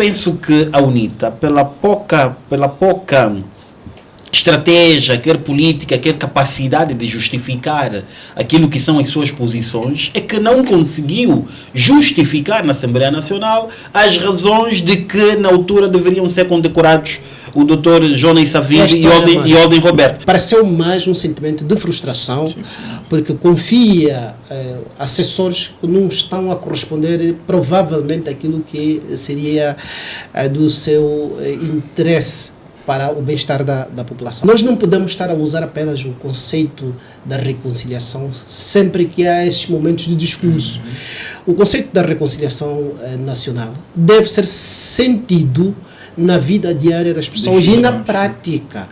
penso que a UNITA, pela pouca estratégia, quer política, quer capacidade de justificar aquilo que são as suas posições, é que não conseguiu justificar na Assembleia Nacional as razões de que na altura deveriam ser condecorados o Dr. Jonas Savimbi e Olden Roberto. Pareceu mais um sentimento de frustração, porque confia assessores que não estão a corresponder provavelmente àquilo que seria do seu interesse para o bem-estar da população. Nós não podemos estar a usar apenas o conceito da reconciliação sempre que há esses momentos de discurso. O conceito da reconciliação nacional deve ser sentido na vida diária das pessoas e na prática.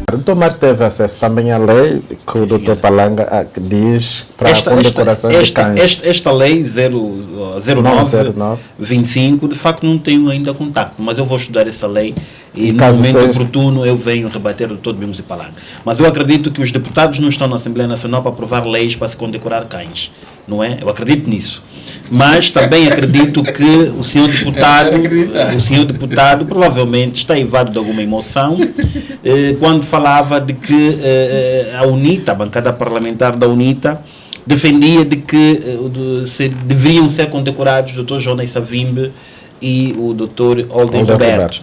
O Dr. Mário teve acesso também à lei que o Dr. Palanga diz para a condecoração de cães. Esta lei 09-25, de facto não tenho ainda contacto, mas eu vou estudar essa lei e no momento oportuno eu venho rebater o Dr. Bimos e Palanga. Mas eu acredito que os deputados não estão na Assembleia Nacional para aprovar leis para se condecorar cães, não é? Eu acredito nisso. Mas também acredito que o senhor deputado provavelmente está invadido de alguma emoção quando falava de que a UNITA, a bancada parlamentar da UNITA, defendia de que deveriam ser condecorados o Dr. Jonas Savimbi e o Dr. Olden Roberto.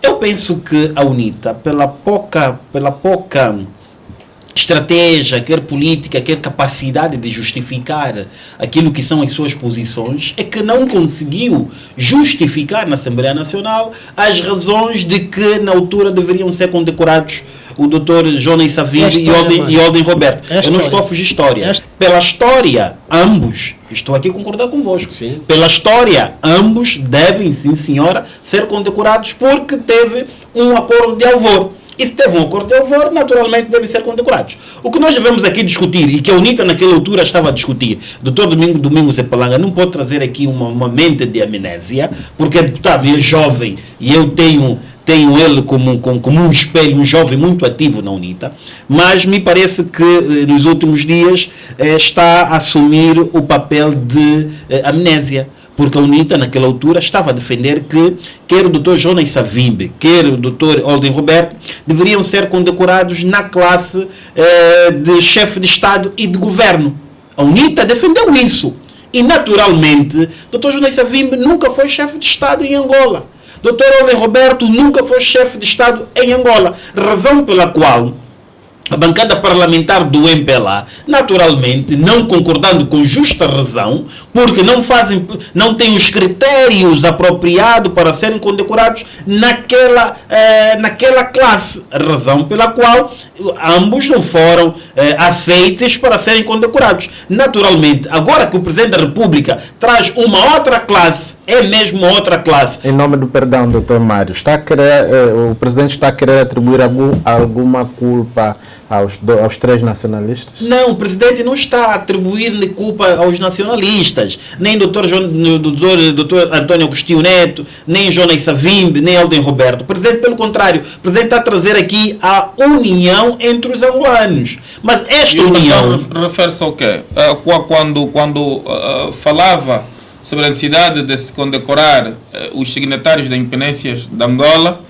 Eu penso que a UNITA, pela pouca estratégia, quer política, quer capacidade de justificar aquilo que são as suas posições, é que não conseguiu justificar na Assembleia Nacional as razões de que na altura deveriam ser condecorados o Dr. Jonas Savimbi e Olden Roberto. Eu não estou a fugir história. Pela história, ambos, estou aqui a concordar convosco, sim. Pela história, ambos devem, sim senhora, ser condecorados porque teve um acordo de alvor. E se teve um acordo de alvor, naturalmente devem ser condecorados. O que nós devemos aqui discutir, e que a UNITA naquela altura estava a discutir, Dr. Domingos e Palanga não pode trazer aqui uma mente de amnésia, porque é deputado e é jovem, e eu tenho ele como um espelho, um jovem muito ativo na UNITA, mas me parece que nos últimos dias está a assumir o papel de amnésia. Porque a UNITA, naquela altura, estava a defender que quer o Dr. Jonas Savimbi, quer o Dr. Olden Roberto, deveriam ser condecorados na classe de chefe de Estado e de governo. A UNITA defendeu isso. E, naturalmente, Dr. Jonas Savimbi nunca foi chefe de Estado em Angola. Dr. Olden Roberto nunca foi chefe de Estado em Angola. Razão pela qual a bancada parlamentar do MPLA, naturalmente, não concordando com justa razão, porque não têm os critérios apropriados para serem condecorados naquela classe. Razão pela qual ambos não foram aceitos para serem condecorados. Naturalmente, agora que o Presidente da República traz uma outra classe, é mesmo uma outra classe. Em nome do perdão, Dr. Mário, o Presidente está a querer atribuir alguma culpa aos três nacionalistas? Não, o Presidente não está a atribuir culpa aos nacionalistas, nem Dr. António Agostinho Neto, nem Jonas Savimbi, nem Olden Roberto. O Presidente, pelo contrário, o Presidente está a trazer aqui a união entre os angolanos. Mas esta união... Refere-se ao quê? Quando falava sobre a necessidade de se condecorar os signatários da independência de Angola,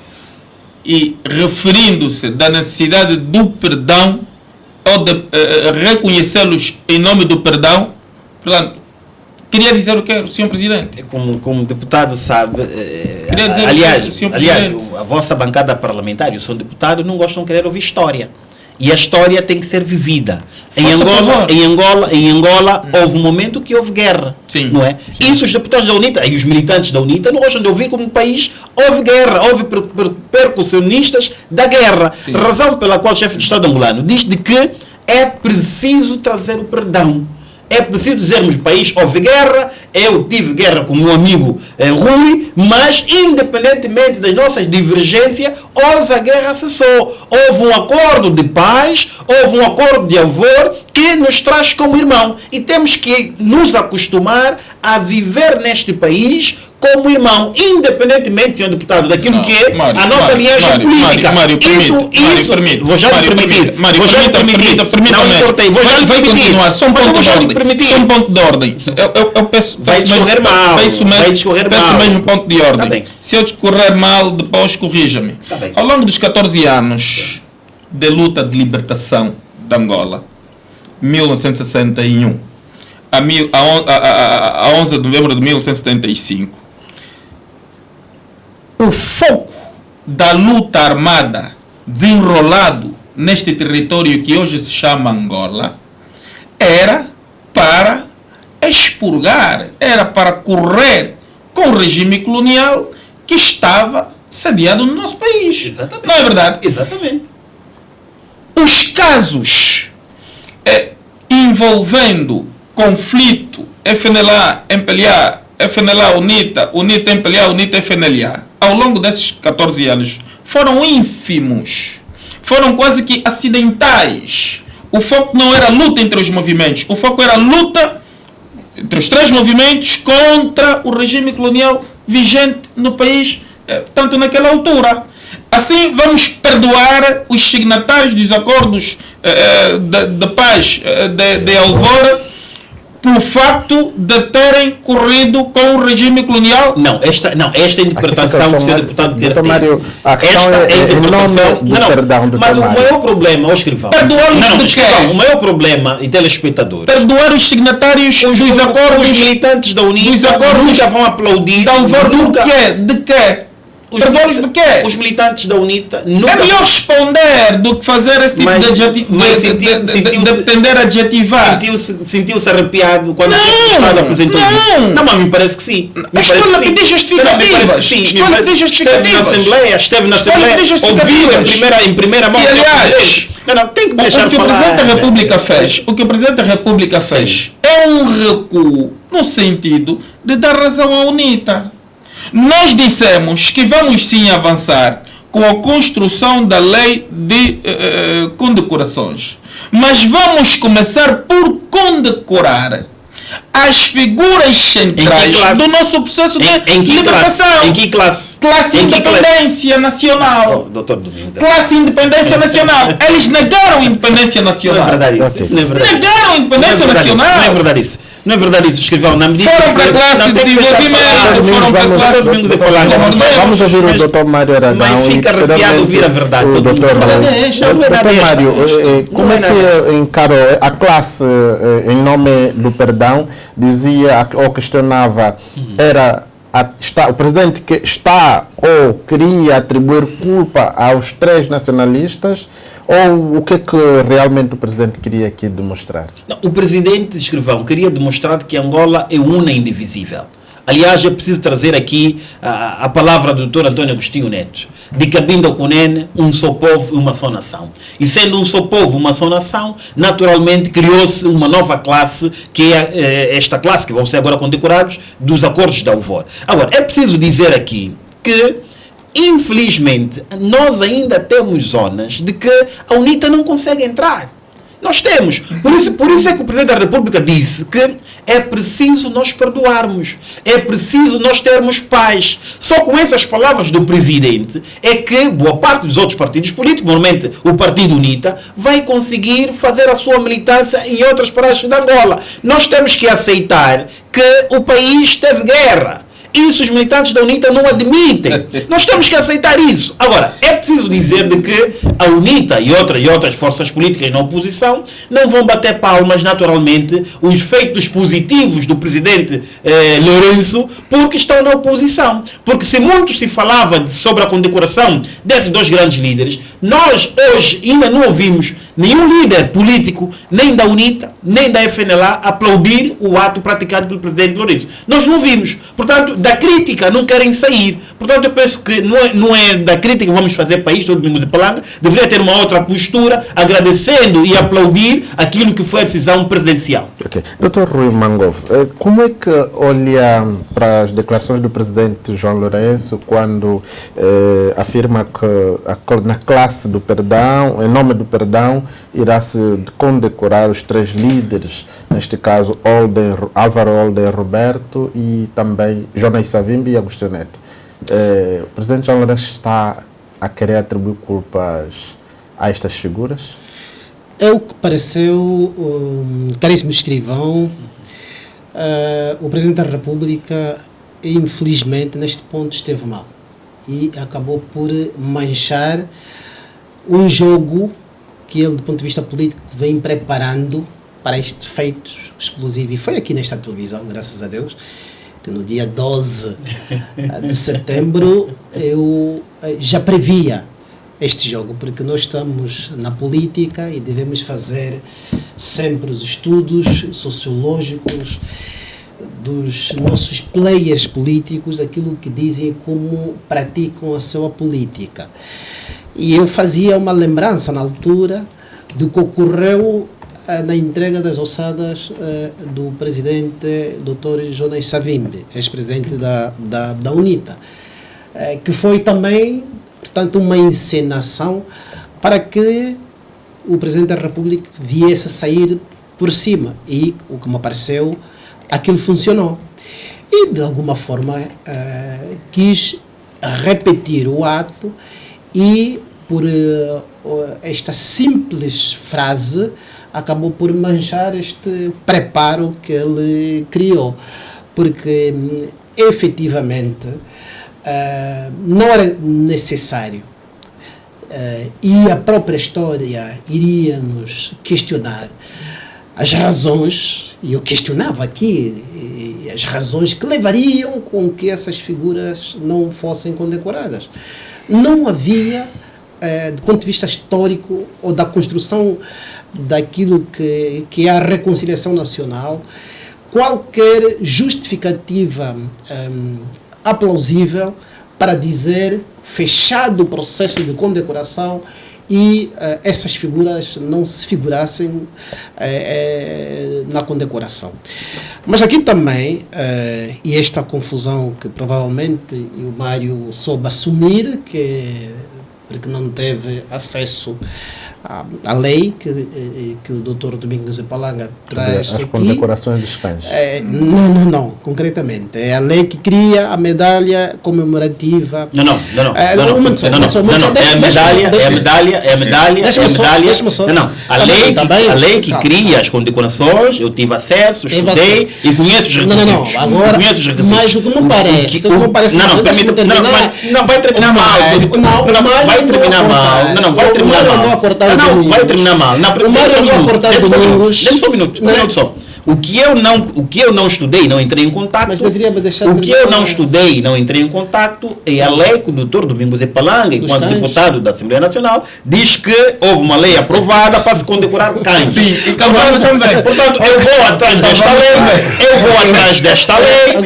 e referindo-se da necessidade do perdão ou de reconhecê-los em nome do perdão, portanto, queria dizer o que o Sr. Presidente? Como deputado sabe, aliás, a vossa bancada parlamentar e o Sr. Deputado não gostam de querer ouvir história. E a história tem que ser vivida. Em Angola houve um momento que houve guerra. Sim, não é? Sim. Isso os deputados da UNITA e os militantes da UNITA não gostam de ouvir como no país houve guerra, houve percussionistas da guerra. Sim. Razão pela qual o chefe de Estado angolano diz de que é preciso trazer o perdão. É preciso dizermos, país, houve guerra, eu tive guerra com o meu amigo Rui, mas independentemente das nossas divergências, hoje a guerra cessou. Houve um acordo de paz, houve um acordo de alvor que nos traz como irmão. E temos que nos acostumar a viver neste país como irmão, independentemente, senhor deputado, daquilo que é a nossa linhagem política. Permite. Vou já me permitir. Vai continuar. Só um ponto de ordem. Eu peço mesmo ponto de ordem. Se eu discorrer mal, depois corrija-me. Ao longo dos 14 anos de luta de libertação de Angola, 1961 a 11 de novembro de 1975, o foco da luta armada desenrolado neste território que hoje se chama Angola era para expurgar, era para correr com o regime colonial que estava sediado no nosso país. Exatamente. Não é verdade? Exatamente. Os casos envolvendo conflito FNLA, MPLA, FNLA, UNITA, UNITA, MPLA, UNITA, FNLA, ao longo desses 14 anos, foram ínfimos, foram quase que acidentais. O foco não era luta entre os movimentos, o foco era luta entre os três movimentos contra o regime colonial vigente no país, tanto naquela altura. Assim, vamos perdoar os signatários dos acordos de paz de Alvora pelo facto de terem corrido com o regime colonial? Esta interpretação que o senhor deputado quer ter. Mário, a questão é a interpretação do perdão do mas o maior problema, ó escrivão, o maior problema, e telespectadores, perdoar os signatários dos acordos, os militantes da UNITA dos acordos nunca vão aplaudir. De quê? Perdoa-los de quê? Os militantes da UNITA nunca... É melhor responder do que fazer esse tipo de tender a adjetivar. Sentiu-se arrepiado quando o Estado apresentou isso? Não, mas me parece que sim. Estou-lhe a pedir justificativas. Esteve na Assembleia, ouviu em primeira mão. E aliás, tem que deixar falar. O que o Presidente da República fez é um recuo no sentido de dar razão à UNITA. Nós dissemos que vamos sim avançar com a construção da lei de condecorações. Mas vamos começar por condecorar as figuras centrais do nosso processo de libertação. Em que classe? Classe Independência Nacional. Classe Independência Nacional. Eles negaram independência nacional. Não é verdade isso. Negaram independência nacional. Não é verdade isso. Não é verdade isso, escreveu na medida. Foram para a classe de desenvolvimento, foram para a classe de desenvolvimento. Vamos ouvir o Dr. Mário Aragão. Mas fica arrepiado ouvir a verdade. Dr. Mário, como é que encarou a classe em nome do perdão? Dizia ou questionava, o presidente que está ou queria atribuir culpa aos três nacionalistas, ou o que é que realmente o presidente queria aqui demonstrar? Não, o presidente, escrivão, queria demonstrar que Angola é una e indivisível. Aliás, é preciso trazer aqui a palavra do Dr. António Agostinho Neto. De Cabinda Cunene, um só povo e uma só nação. E sendo um só povo, uma só nação, naturalmente criou-se uma nova classe, que é esta classe, que vão ser agora condecorados, dos acordos de Alvor. Agora, é preciso dizer aqui que, infelizmente, nós ainda temos zonas de que a UNITA não consegue entrar. Nós temos. Por isso é que o Presidente da República disse que é preciso nós perdoarmos. É preciso nós termos paz. Só com essas palavras do Presidente é que boa parte dos outros partidos políticos, normalmente o Partido UNITA, vai conseguir fazer a sua militância em outras paragens da Angola. Nós temos que aceitar que o país teve guerra. Isso os militantes da UNITA não admitem. Nós temos que aceitar isso. Agora, é preciso dizer de que a UNITA e outras forças políticas na oposição não vão bater palmas, naturalmente, os feitos positivos do presidente Lourenço, porque estão na oposição. Porque se muito se falava sobre a condecoração desses dois grandes líderes, nós hoje ainda não ouvimos nenhum líder político, nem da UNITA, nem da FNLA, aplaudir o ato praticado pelo presidente Lourenço. Nós não vimos. Portanto, da crítica não querem sair. Portanto, eu penso que não é da crítica que vamos fazer para isto, todo mundo de palavra. Deveria ter uma outra postura, agradecendo e aplaudir aquilo que foi a decisão presidencial. Okay. Dr. Rui Mangov, como é que olha para as declarações do presidente João Lourenço quando afirma que na classe do perdão, em nome do perdão, Constituição, irá-se condecorar os 3 líderes, neste caso Álvaro Holden Roberto e também Jonas Savimbi e Agostinho Neto. O presidente João Lourenço está a querer atribuir culpas a estas figuras? É o que pareceu, caríssimo escrivão, o Presidente da República, infelizmente, neste ponto esteve mal e acabou por manchar um jogo que ele, do ponto de vista político, vem preparando para este feito explosivo. E foi aqui nesta televisão, graças a Deus, que no dia 12 de setembro eu já previa este jogo, porque nós estamos na política e devemos fazer sempre os estudos sociológicos dos nossos players políticos, aquilo que dizem e como praticam a sua política. E eu fazia uma lembrança na altura do que ocorreu na entrega das ossadas do presidente Dr. Jonas Savimbi, ex-presidente da UNITA, que foi também, portanto, uma encenação para que o Presidente da República viesse a sair por cima. E o que me pareceu, aquilo funcionou. E, de alguma forma, quis repetir o ato e, por esta simples frase, acabou por manchar este preparo que ele criou. Porque, efetivamente, não era necessário. E a própria história iria nos questionar as razões, e eu questionava aqui as razões que levariam com que essas figuras não fossem condecoradas. Não havia, do ponto de vista histórico ou da construção daquilo que é a reconciliação nacional, qualquer justificativa aplausível para dizer fechado o processo de condecoração e essas figuras não se figurassem na condecoração. Mas aqui também, e esta confusão que provavelmente o Mário soube assumir, porque não teve acesso à lei que o Dr. Domingos Ipalanga traz aqui. As condecorações dos cães. Não, concretamente. É a lei que cria a medalha comemorativa. Não. É a medalha. A lei que cria as condecorações, eu tive acesso, estudei e conheço os requisitos. Não, agora, mas o que me parece, não vai terminar mal. Vai terminar mal. Não, vai terminar mal. Não, vai terminar mal. Deixa só um minuto só. O que eu não estudei, não entrei em contato. Mas deveria me deixar. O que eu não estudei, não entrei em contato, é a lei que o Dr. Domingos Ipalanga, enquanto deputado da Assembleia Nacional, diz que houve uma lei aprovada para se condecorar cães. Sim, e cavalo também. Portanto, eu vou atrás desta lei. Eu vou atrás desta lei.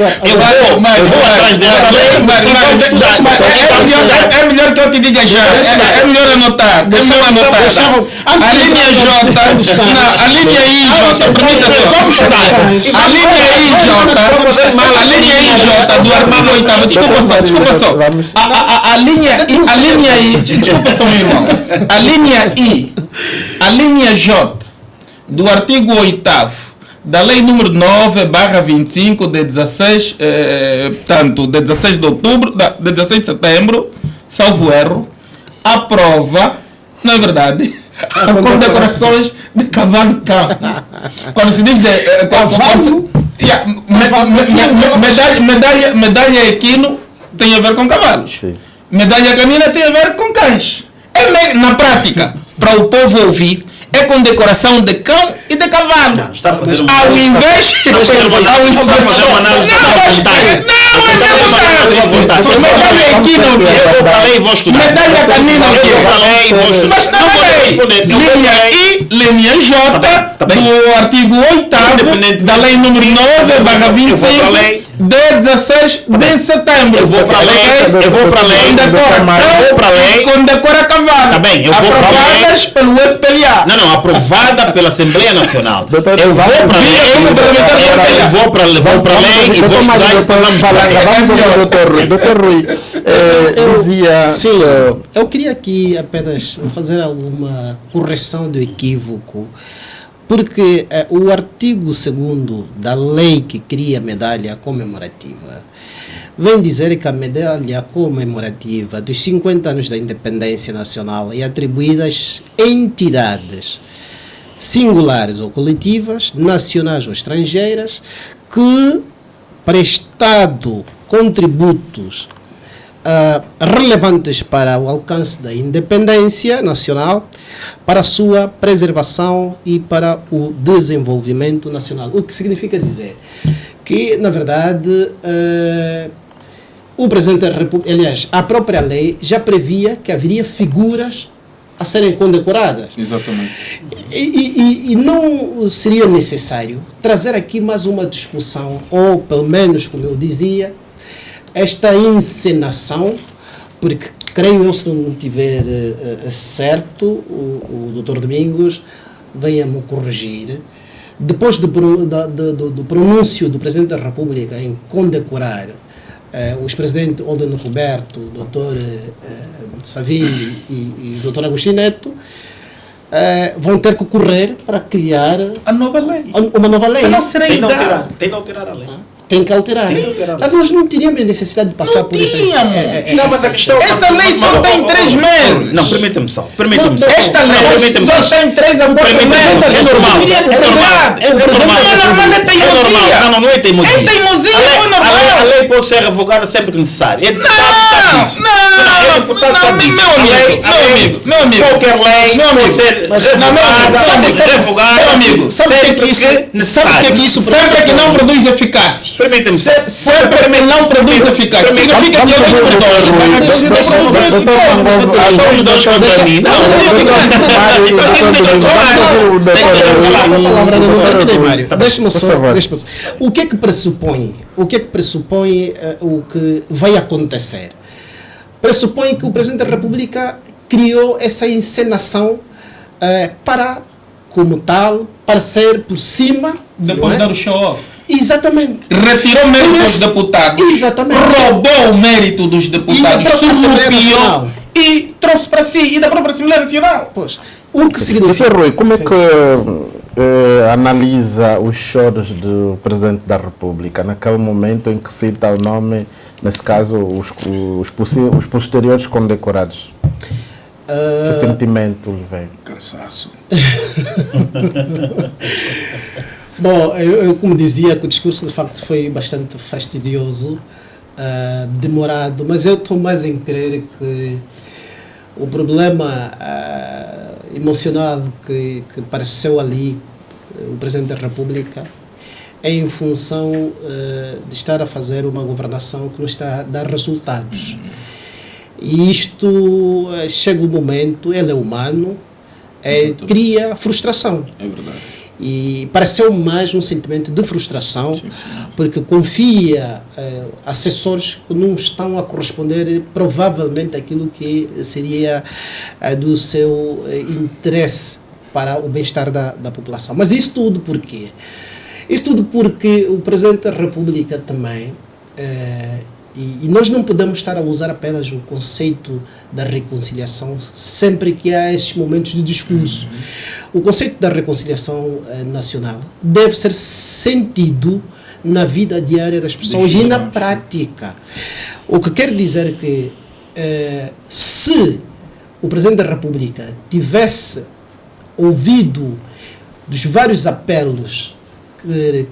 É melhor que eu te diga já. É melhor anotar. A linha J. A linha I, J. Permita só. A linha IJ do artigo 8º, desculpa só. A linha I, desculpa só, meu irmão. A linha J do artigo 8º da lei número 9/25 de 16, de 16 de outubro, de 16 de setembro, salvo erro, aprova, não é verdade, condecorações de cavalo cão. Quando se diz medalha equino tem a ver com cavalos. Sim. Medalha canina tem a ver com cães. Na prática, para o povo ouvir, é condecoração de cão e de cavalo. Ao invés de fazer uma análise, medalha equina, medalha canina, mas não é linha I, linha J do artigo 8º da lei número 9/25 de 16 de setembro. Eu vou para a lei. Condecora cavalo. Tá bem, eu vou para a lei. Aprovadas pelo EPLA. Não, aprovada pela Assembleia Nacional. Eu vou para a lei e vou estudar. Vamos ouvir o Dr. Rui. Dr. Rui, dizia... Sim, eu queria aqui apenas fazer alguma correção do equívoco, porque o artigo 2º da lei que cria a medalha comemorativa vem dizer que a medalha comemorativa dos 50 anos da independência nacional é atribuída às entidades singulares ou coletivas, nacionais ou estrangeiras, que prestado contributos relevantes para o alcance da independência nacional, para a sua preservação e para o desenvolvimento nacional. O que significa dizer que, na verdade, o Presidente da República, aliás, a própria lei já previa que haveria figuras a serem condecoradas. Exatamente. E não seria necessário trazer aqui mais uma discussão, ou pelo menos, como eu dizia, esta encenação, porque creio eu, se não tiver certo, o Dr. Domingos venha-me corrigir, depois do pronúncio do Presidente da República em condecorar o ex-presidente Oldeno Roberto, o Dr. Savimbi e o Dr. Agostinho Neto, vão ter que correr para criar a nova lei. Uma nova lei. Senão será Tem de alterar a lei. Tem que alterar. Nós não teríamos necessidade de passar por isso. Não, mas a questão... Essa lei só tem 3 meses. Não, permita-me só. Esta lei só tem 3 a 4 meses. É normal. É normal, é teimosia. Não é teimosia. É teimosia, não é normal. A lei pode ser revogada sempre que necessário. Meu amigo. Qualquer lei pode ser revogada. Meu amigo, sabe o que é que isso sempre que não produz eficácia. Permita-me só. Sempre que não produz eficácia. Significa que alguém produz. Estamos dois contra mim. Deixa-me só. O que é que pressupõe? O que que vai acontecer? Pressupõe que o Presidente da República criou essa encenação para, como tal, parecer por cima. Depois de dar o show-off. Exatamente. Retirou mérito dos deputados. Exatamente. Roubou o mérito dos deputados. Surrupiou e trouxe para si e da própria Assembleia Nacional. Pois. O que significa? Dr. Rui, como é que analisa os choros do Presidente da República naquele momento em que cita o nome, nesse caso, os posteriores condecorados? Que sentimento lhe vem? Cansaço. Bom, eu como dizia, que o discurso de facto foi bastante fastidioso, demorado, mas eu estou mais em crer que o problema emocional que apareceu ali, o Presidente da República, é em função de estar a fazer uma governação que não está a dar resultados. E isto chega um momento, ele é humano, cria frustração. É verdade. E pareceu mais um sentimento de frustração, sim. Porque confia assessores que não estão a corresponder provavelmente àquilo que seria do seu interesse para o bem-estar da população. Mas isso tudo por quê? Isso tudo porque o Presidente da República também, e nós não podemos estar a usar apenas o conceito da reconciliação sempre que há esses momentos de discurso. O conceito da reconciliação nacional deve ser sentido na vida diária das pessoas e na prática. O que quer dizer que se o Presidente da República tivesse ouvido dos vários apelos,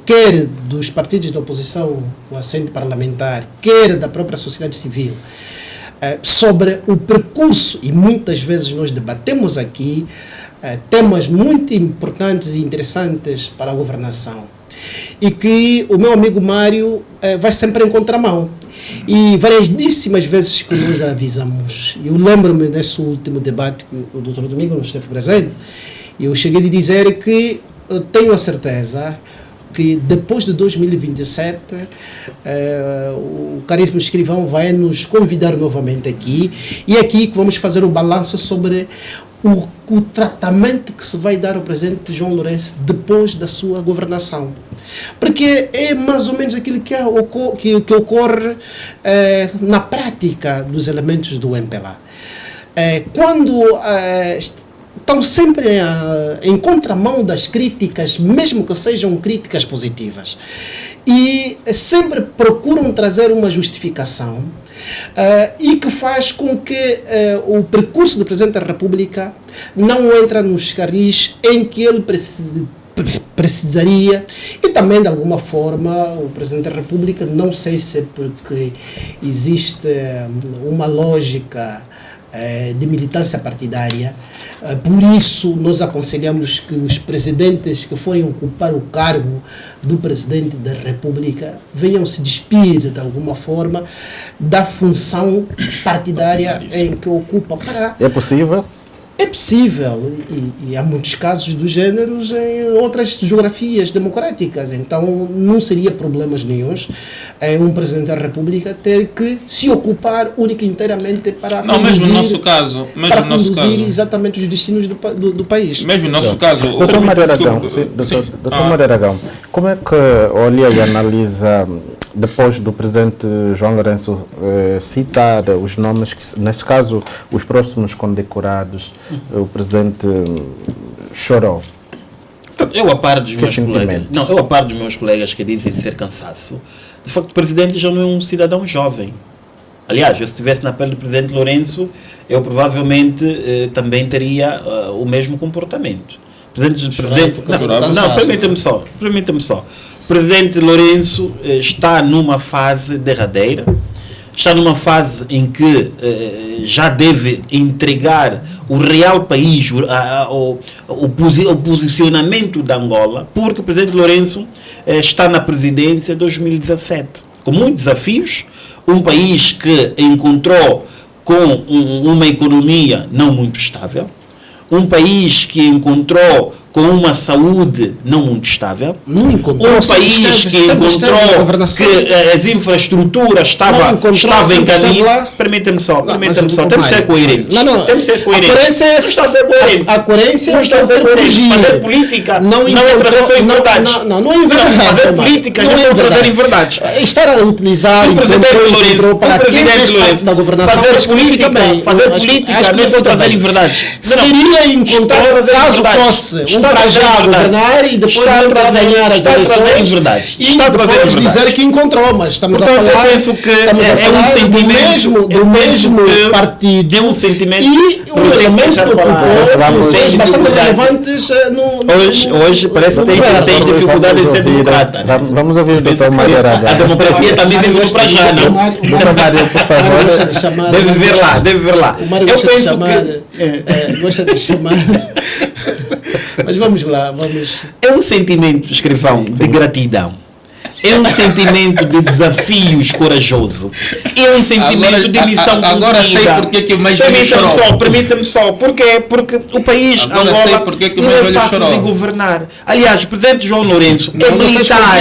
quer dos partidos de oposição com assento parlamentar, quer da própria sociedade civil, sobre o percurso, e muitas vezes nós debatemos aqui temas muito importantes e interessantes para a governação, e que o meu amigo Mário vai sempre em contramão. E variedíssimas vezes que nós avisamos, eu lembro-me desse último debate que o Dr. Domingos não esteve presente, eu cheguei a dizer que eu tenho a certeza que depois de 2027 o caríssimo escrivão vai nos convidar novamente aqui, e aqui que vamos fazer o balanço sobre o o tratamento que se vai dar ao presidente João Lourenço depois da sua governação. Porque é mais ou menos aquilo que ocorre na prática dos elementos do MPLA. Quando estão sempre em contramão das críticas, mesmo que sejam críticas positivas, e sempre procuram trazer uma justificação e que faz com que o percurso do Presidente da República não entre nos carris em que ele precisaria, e também de alguma forma o Presidente da República, não sei se é porque existe uma lógica de militância partidária, por isso nós aconselhamos que os presidentes que forem ocupar o cargo do Presidente da República venham se despir de alguma forma da função partidária em que ocupa. É possível? É possível, e há muitos casos do gênero em outras geografias democráticas, então não seria problemas nenhuns um Presidente da República ter que se ocupar única e inteiramente para mesmo no nosso caso, conduzir exatamente os destinos do país. Mesmo no nosso caso... Doutor Mário Aragão, como é que olha e analisa, depois do Presidente João Lourenço citar os nomes, que, nesse caso, os próximos condecorados, o Presidente chorou? Eu a par dos meus colegas. Não, eu a par dos meus colegas que dizem ser cansaço. De facto, o Presidente já não é um cidadão jovem. Aliás, eu, se estivesse na pele do Presidente Lourenço, eu provavelmente também teria o mesmo comportamento. Permita-me só. O Presidente Lourenço está numa fase derradeira, está numa fase em que já deve entregar o real país, o posicionamento da Angola, porque o Presidente Lourenço está na presidência de 2017, com muitos desafios, um país que encontrou com uma economia não muito estável, um país que encontrou com uma saúde não muito estável, um país que encontrou que as infraestruturas estavam em caminho. Permita-me só, temos que ser coerentes. Temos que ser coerentes. A coerência é fazer política não é trazer inverdades. Não é inverdade. Fazer política não é trazer inverdades. Estar a utilizar o Presidente para quem fez parte da governação, fazer política não é trazer inverdades. Seria encontrar, caso fosse para já governar e depois para ganhar as eleições e depois dizer que encontrou, mas estamos a falar, eu penso que é um sentimento do mesmo partido, é um sentimento e um elemento que ocupou funções bastante relevantes hoje parece que tem dificuldade de ser democrata. Vamos ouvir o Dr. Mário Aragão. A democracia também deve vir para já, não? Dr. Mário, por favor. Deve ver lá. O Mário gosta de chamar. Mas vamos lá, É um sentimento, escrivão, de gratidão. É um sentimento de desafios corajoso. É um sentimento de missão cumprida. Agora sei porque que o mais velho chorou. Permita-me só. Porquê? Porque o país Angola não é fácil de governar. Aliás, o Presidente João Lourenço é militar.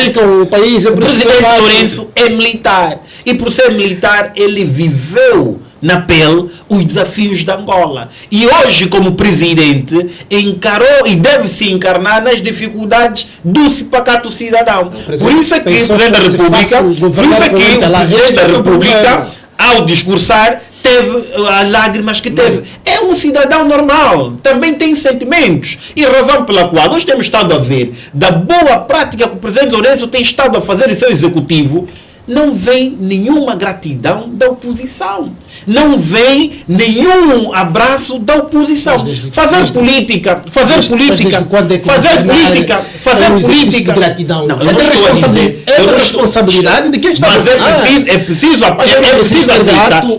O Presidente Lourenço é militar. E por ser militar, ele viveu na pele os desafios da Angola. E hoje, como presidente, encarou e deve se encarnar nas dificuldades do pacato cidadão. Por isso é que o Presidente da República, ao discursar, teve as lágrimas que teve. É um cidadão normal, também tem sentimentos. E razão pela qual nós temos estado a ver da boa prática que o Presidente Lourenço tem estado a fazer em seu executivo, não vem nenhuma gratidão da oposição. Não vem nenhum abraço da oposição. Fazer política. De gratidão. Não, é da responsabilidade de quem está a fazer. Mas é preciso ser grato.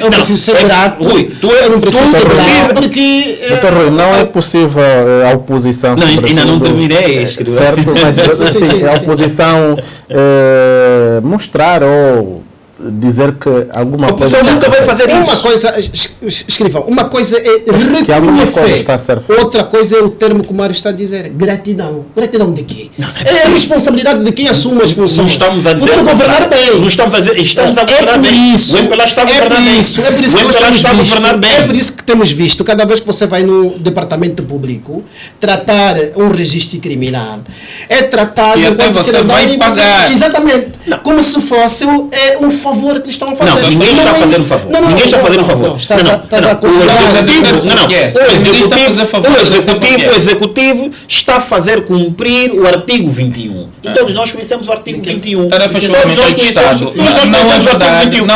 Eu preciso ser grato. Rui, eu não preciso ser grato porque... Doutor Rui, não é possível a oposição... Não, ainda não terminei. Certo, mas a oposição mostrar ou dizer que alguma a oposição coisa... nunca vai fazer isso. Uma coisa, escrevam, uma coisa é que alguma coisa reconhecer, está a ser feita. outra coisa é o termo que o Mário está a dizer, gratidão. Gratidão de quê? É a responsabilidade de quem assume as funções. Não estamos a dizer... Poder governar bem. Não estamos a dizer... Estamos a governar bem. Isso, o MPLA está a governar bem. É por isso que nós temos visto. Bem. É por isso que temos visto, cada vez que você vai no departamento público, tratar um registro criminal, é tratar... E até você vai pagar. Exatamente. Não. Como se fosse um favor que eles estão a fazer. Não, ninguém está fazendo um favor. Ninguém está fazendo um favor. Estás a considerar... O executivo está a fazer cumprir o artigo 21. E todos nós conhecemos o artigo 21. Tarefas fundamentais do Estado. Não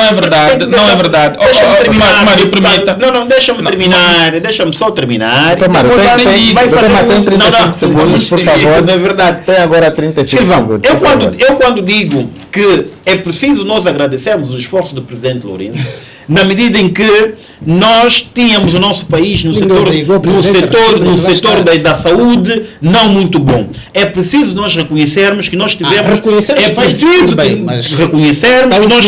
é verdade. Não é verdade. Deixa-me terminar. Mário, permita. Não, deixa-me terminar. Deixa-me só terminar. Mário, tem 35 segundos, por favor. Não é verdade. Tem agora 35 segundos. Eu quando digo que é preciso nós agradecermos o esforço do presidente Lourenço, na medida em que nós tínhamos o nosso país no setor da saúde não muito bom. É preciso nós reconhecermos que nós tivemos... reconhecermos que nós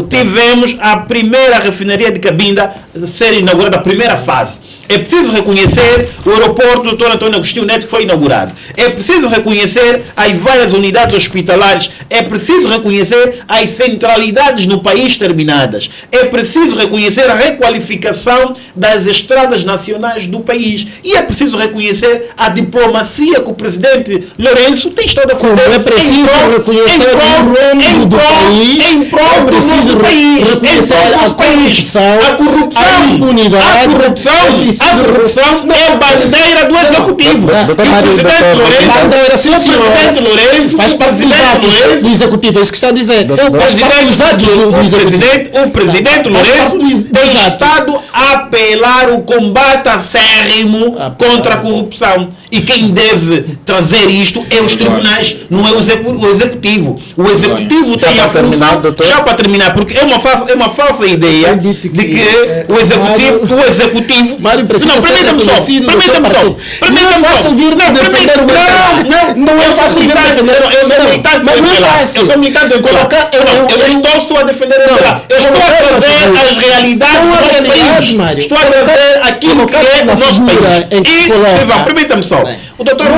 tivemos a primeira refinaria de Cabinda a ser inaugurada, a primeira fase. É preciso reconhecer o aeroporto do Dr. Antônio Agostinho Neto que foi inaugurado. É preciso reconhecer as várias unidades hospitalares. É preciso reconhecer as centralidades no país terminadas. É preciso reconhecer a requalificação das estradas nacionais do país. E é preciso reconhecer a diplomacia que o presidente Lourenço tem estado a fazer. É preciso reconhecer o rumo do país. É preciso reconhecer a corrupção, a impunidade. A corrupção é a bandeira do executivo. O presidente Lourenço faz parte dos atos do executivo, é isso que está a dizer. O presidente Lourenço tem estado a apelar o combate acérrimo contra a corrupção. E quem deve trazer isto é os tribunais, não é o executivo. O executivo tem a função, já para terminar, porque é uma falsa ideia de que o executivo Mário precisa ser reconhecido. Permita-me só. Não é fácil vir defender. Eu sou militante do MPLA. Eu sou militante do MPLA. Eu estou só a defender o MPLA. Eu estou a trazer as realidades do país. Estou a trazer aquilo que é o nosso país. E, permita-me só. O doutor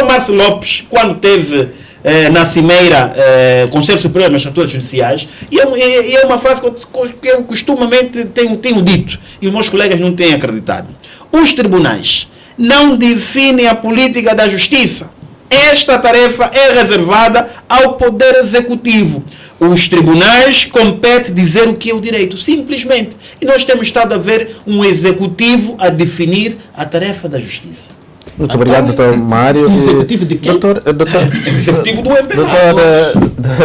Márcio Lopes, quando teve na Cimeira Conselho Superior de Magistraturas Judiciais, e é uma frase que eu costumamente tenho dito, e os meus colegas não têm acreditado. Os tribunais não definem a política da justiça. Esta tarefa é reservada ao Poder Executivo. Os tribunais compete dizer o que é o direito, simplesmente. E nós temos estado a ver um executivo a definir a tarefa da justiça. Muito obrigado, doutor Mário. Executivo de quem? Executivo do MPLA.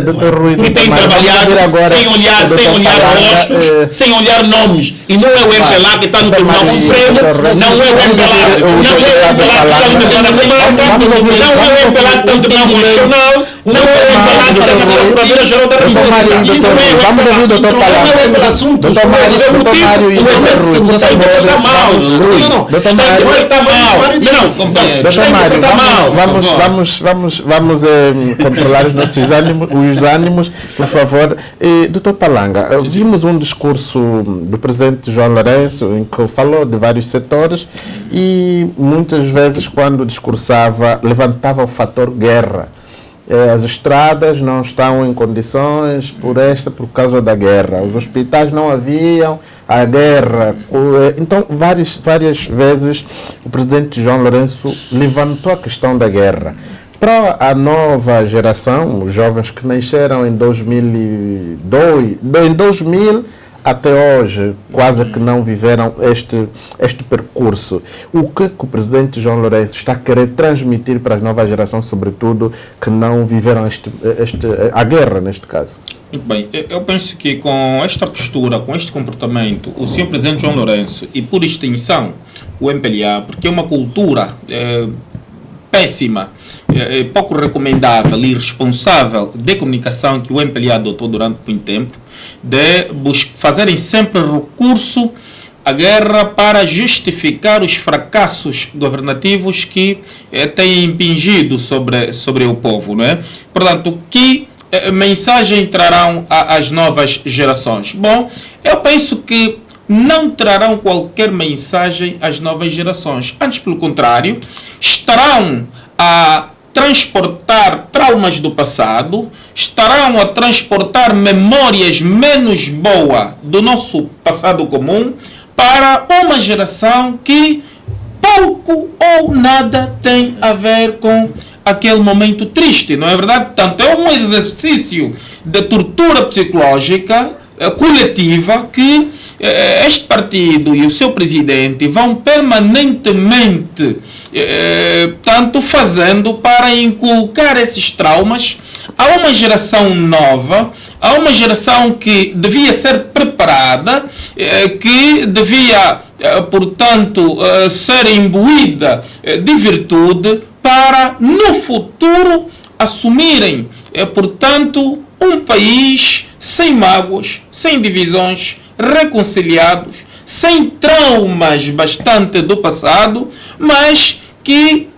Doutor Rui. Que tem trabalhado agora sem olhar rostos, sem olhar nomes. E não é o MPLA que está no Tribunal Supremo, não é o MPLA que está no Tribunal Constitucional, não é o MPLA que está no Tribunal Constitucional, não é o MPLA que está na Procuradoria-Geral da República. Vamos ouvir o doutor Palácio. Doutor Mário e o doutor Rui. Doutor Mário está mal. Doutor Mário, vamos controlar os nossos ânimos, por favor. Doutor Palanga, vimos um discurso do presidente João Lourenço em que falou de vários setores e muitas vezes quando discursava levantava o fator guerra. As estradas não estão em condições por causa da guerra. Os hospitais não haviam, a guerra. Então, várias vezes o presidente João Lourenço levantou a questão da guerra. Para a nova geração, os jovens que nasceram em 2000 até hoje, quase que não viveram este percurso. O que o presidente João Lourenço está a querer transmitir para a nova geração, sobretudo, que não viveram a guerra, neste caso? Muito bem. Eu penso que com esta postura, com este comportamento, o senhor presidente João Lourenço, e por extensão o MPLA, porque é uma cultura péssima, pouco recomendável e irresponsável de comunicação que o MPLA adotou durante muito tempo, de fazerem sempre recurso à guerra para justificar os fracassos governativos que têm impingido sobre o povo, não é? Portanto, que mensagem trarão às novas gerações? Bom, eu penso que não trarão qualquer mensagem às novas gerações. Antes, pelo contrário, estarão a transportar traumas do passado, estarão a transportar memórias menos boas do nosso passado comum para uma geração que pouco ou nada tem a ver com aquele momento triste, não é verdade? Portanto, é um exercício de tortura psicológica coletiva que este partido e o seu presidente vão permanentemente tanto fazendo para inculcar esses traumas a uma geração nova, a uma geração que devia ser preparada, que devia, portanto, ser imbuída de virtude para, no futuro, assumirem, portanto, um país sem mágoas, sem divisões, reconciliados, sem traumas bastante do passado, mas que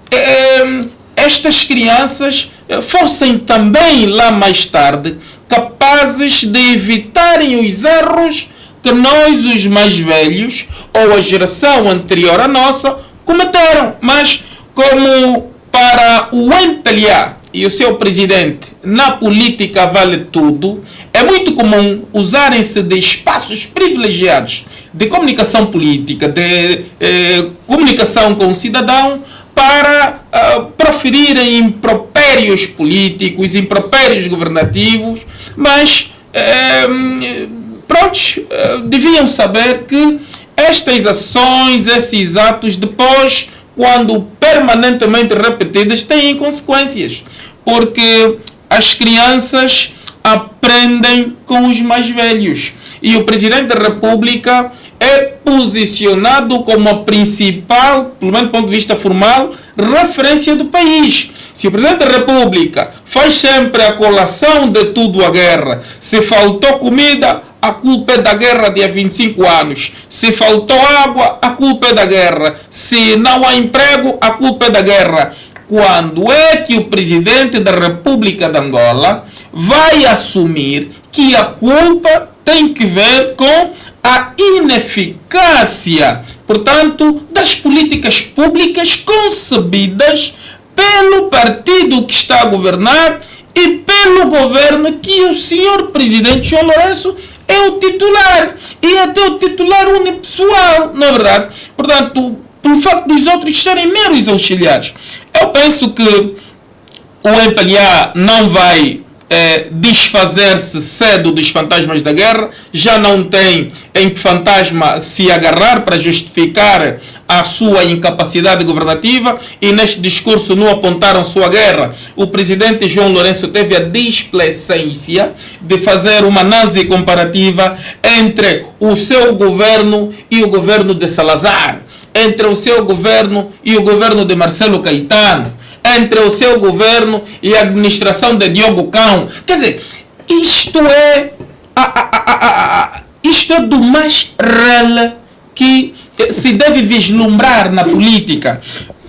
estas crianças fossem também lá mais tarde capazes de evitarem os erros que nós, os mais velhos, ou a geração anterior à nossa, cometeram. Mas como para o MPLA e o seu presidente, na política vale tudo, é muito comum usarem-se de espaços privilegiados de comunicação política, de comunicação com o cidadão, para proferirem impropérios políticos, impropérios governativos, mas deviam saber que estas ações, esses atos, depois, quando permanentemente repetidas, têm consequências, porque as crianças aprendem com os mais velhos. E o Presidente da República é posicionado como a principal, pelo menos do ponto de vista formal, referência do país. Se o Presidente da República faz sempre a colação de tudo à guerra, se faltou comida, a culpa é da guerra de há 25 anos. Se faltou água, a culpa é da guerra. Se não há emprego, a culpa é da guerra. Quando é que o Presidente da República de Angola vai assumir que a culpa tem que ver com a ineficácia, portanto, das políticas públicas concebidas pelo partido que está a governar e pelo governo que o senhor Presidente João Lourenço é o titular, e até o titular unipessoal, não é verdade? Portanto, pelo facto dos outros serem meros auxiliares. Eu penso que o MPLA não vai desfazer-se cedo dos fantasmas da guerra, já não tem em que fantasma se agarrar para justificar a sua incapacidade governativa, e neste discurso não apontaram sua guerra. O presidente João Lourenço teve a displicência de fazer uma análise comparativa entre o seu governo e o governo de Salazar, entre o seu governo e o governo de Marcelo Caetano, entre o seu governo e a administração de Diogo Cão. Quer dizer, isto é do mais real que se deve vislumbrar na política.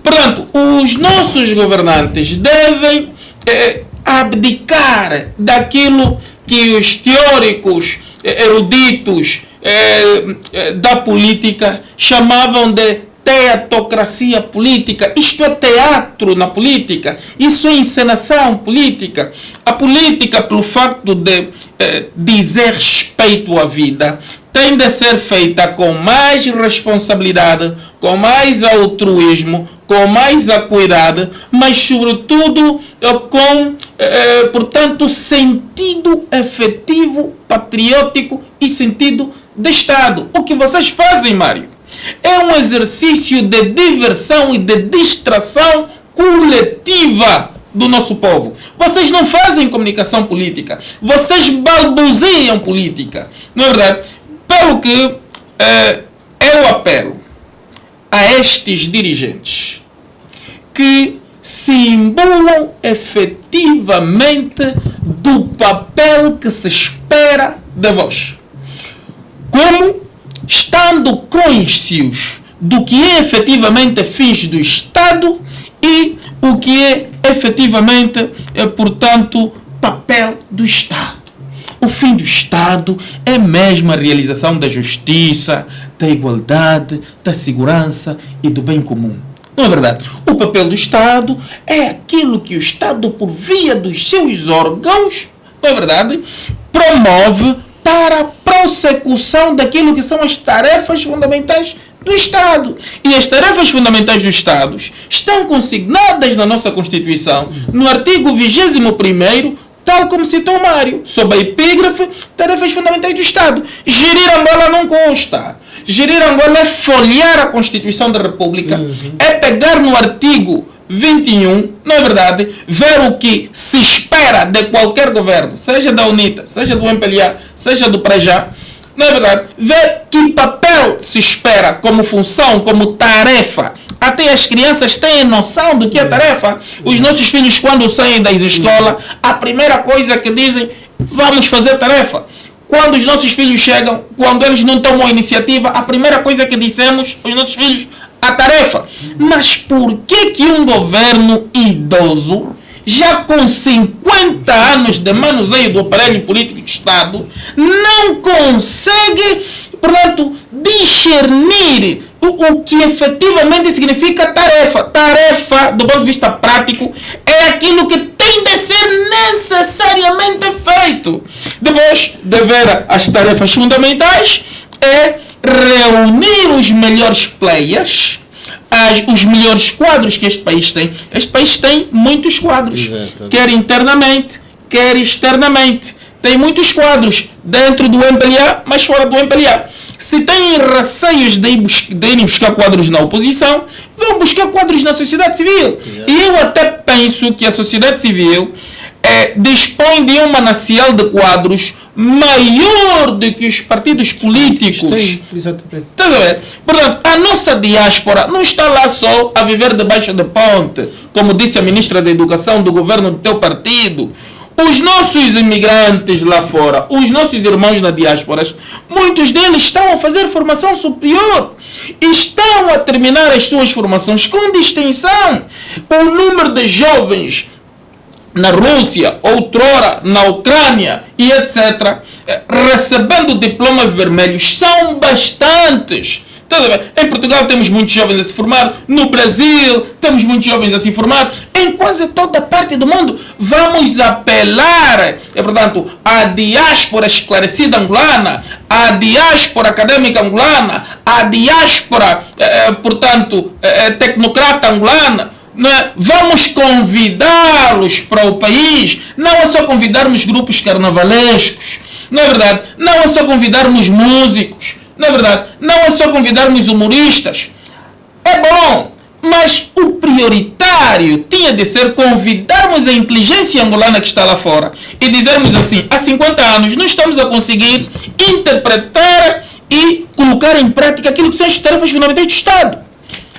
Portanto, os nossos governantes devem abdicar daquilo que os teóricos eruditos da política chamavam de teatocracia política. Isto é teatro na política, isso é encenação política. A política, pelo facto de dizer respeito à vida, tem de ser feita com mais responsabilidade, com mais altruísmo, com mais acuidade, mas sobretudo com, portanto, sentido efetivo, patriótico e sentido de Estado. O que vocês fazem, Mário, é um exercício de diversão e de distração coletiva do nosso povo. Vocês não fazem comunicação política, vocês balbuciam política, não é verdade? Pelo que eu apelo a estes dirigentes que se imbuam efetivamente do papel que se espera de vós, como estando conscientes do que é efetivamente fins do Estado e o que é efetivamente, portanto, papel do Estado. O fim do Estado é mesmo a realização da justiça, da igualdade, da segurança e do bem comum. Não é verdade? O papel do Estado é aquilo que o Estado, por via dos seus órgãos, não é verdade, promove para a prossecução daquilo que são as tarefas fundamentais do Estado. E as tarefas fundamentais do Estado estão consignadas na nossa Constituição, no artigo 21º, tal como citou o Mário, sob a epígrafe, tarefas fundamentais do Estado. Gerir Angola não consta. Gerir Angola é folhear a Constituição da República, é pegar no artigo 21, não é verdade, ver o que se espera de qualquer governo, seja da UNITA, seja do MPLA, seja do Prajá, não é verdade, ver que papel se espera como função, como tarefa. Até as crianças têm noção do que é tarefa. Os nossos filhos, quando saem das escolas, a primeira coisa que dizem, vamos fazer tarefa. Quando os nossos filhos chegam, quando eles não tomam iniciativa, a primeira coisa que dissemos, os nossos filhos, a tarefa. Mas por que um governo idoso, já com 50 anos de manuseio do aparelho político de Estado, não consegue, portanto, discernir o que efetivamente significa tarefa? Tarefa, do ponto de vista prático, é aquilo que tem de ser necessariamente feito. Depois de ver as tarefas fundamentais, é reunir os melhores players, os melhores quadros que este país tem. Este país tem muitos quadros, exato, quer internamente, quer externamente. Tem muitos quadros dentro do MPLA, mas fora do MPLA. Se têm receios de irem buscar quadros na oposição, vão buscar quadros na sociedade civil. Yeah. E eu até penso que a sociedade civil dispõe de um manancial de quadros maior do que os partidos políticos. Exatamente. Tá vendo? Portanto, a nossa diáspora não está lá só a viver debaixo da ponte, como disse a ministra da Educação do governo do teu partido. Os nossos imigrantes lá fora, os nossos irmãos na diáspora, muitos deles estão a fazer formação superior, estão a terminar as suas formações com distinção. O número de jovens na Rússia, outrora na Ucrânia e etc., recebendo diplomas vermelhos, são bastantes. Em Portugal temos muitos jovens a se formar, no Brasil temos muitos jovens a se formar, em quase toda parte do mundo. Vamos apelar, portanto, à diáspora esclarecida angolana, à diáspora acadêmica angolana, à diáspora, portanto, tecnocrata angolana. Não é? Vamos convidá-los para o país, não é só convidarmos grupos carnavalescos, não é verdade? Não é só convidarmos músicos, não é verdade? Não é só convidarmos humoristas. É bom, mas o prioritário tinha de ser convidarmos a inteligência angolana que está lá fora e dizermos assim, há 50 anos não estamos a conseguir interpretar e colocar em prática aquilo que são as tarefas fundamentais do Estado.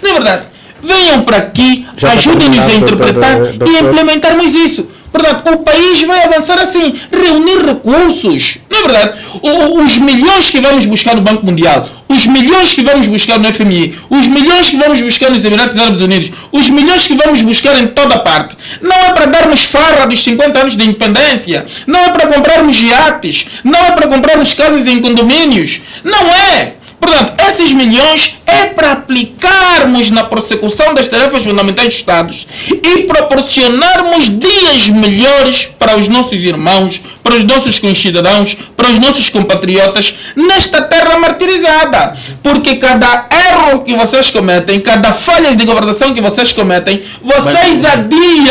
Não é verdade? Venham para aqui, ajudem-nos a interpretar e implementarmos isso. Portanto, o país vai avançar assim, reunir recursos. Não é verdade? Os milhões que vamos buscar no Banco Mundial, os milhões que vamos buscar no FMI, os milhões que vamos buscar nos Emirados Árabes Unidos, os milhões que vamos buscar em toda parte, não é para darmos farra dos 50 anos de independência, não é para comprarmos iates, não é para comprarmos casas em condomínios, não é. Portanto, esses milhões é para aplicarmos na prossecução das tarefas fundamentais dos Estados e proporcionarmos dias melhores para os nossos irmãos, para os nossos concidadãos, para os nossos compatriotas nesta terra martirizada. Porque cada erro que vocês cometem, cada falha de governação que vocês cometem, vocês adiam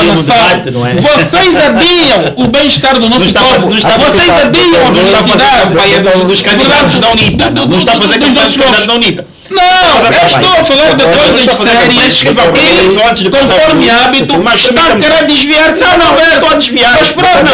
a nação, vocês adiam o bem-estar do nosso povo, vocês adiam a felicidade. Da UNITA. Não está a fazer candidatos da UNITA. Não, eu estou a falar de coisas sérias e, conforme hábito, está a querer desviar-se. Não estou a desviar. Mas pronto,